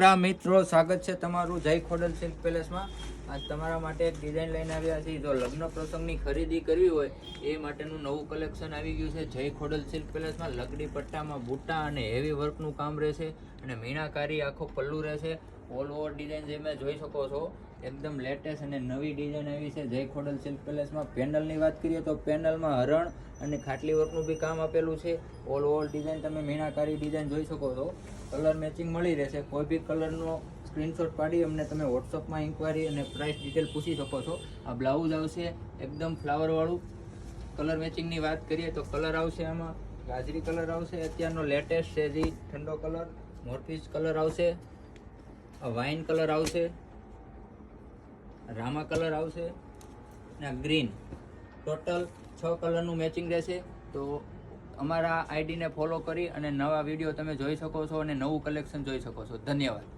મિત્રો, સ્વાગત છે તમારું જય ખોડલ સિલ્ક પેલેસમાં। આજ તમારા માટે એક ડિઝાઇન લઈને આવ્યા છીએ। જો લગ્ન પ્રસંગની ખરીદી કરવી હોય એ માટેનું નવું કલેક્શન આવી ગયું છે જય ખોડલ સિલ્ક પેલેસમાં। લગડી પટ્ટામાં બુટ્ટા અને હેવી વર્કનું કામ રહેશે અને મીનાકારી આખો પલ્લુ રહેશે। ઓલ ઓવર ડિઝાઇન જે મેં જોઈ શકો છો એકદમ લેટેસ્ટ અને નવી ડિઝાઇન આવી છે જય ખોડલ સિલ્ક પેલેસમાં। પેનલની વાત કરીએ તો પેનલમાં હરણ અને ખાટલી વર્કનું બી કામ આપેલું છે। ઓલ ઓવર ડિઝાઇન તમે મીનાકારી ડિઝાઇન જોઈ શકો છો। કલર મેચિંગ મળી રહેશે। કોઈ બી કલરનો સ્ક્રીનશોટ પાડી અમને તમે વોટ્સઅપમાં ઇન્ક્વાયરી અને પ્રાઇસ ડિટેલ પૂછી શકો છો। આ બ્લાઉઝ આવશે એકદમ ફ્લાવરવાળું। કલર મેચિંગની વાત કરીએ તો કલર આવશે આમાં ગાજરી કલર આવશે, અત્યારનો લેટેસ્ટ છે જે ઠંડો કલર, મોરપીચ કલર આવશે, વાઇન કલર આવશે, રામા કલર આવશે અને ગ્રીન। ટોટલ 6 કલરનું મેચિંગ રહેશે। તો અમારા આઈડીને ફોલો કરી અને નવા વિડીયો તમે જોઈ શકો છો અને નવું કલેક્શન જોઈ શકો છો। ધન્યવાદ।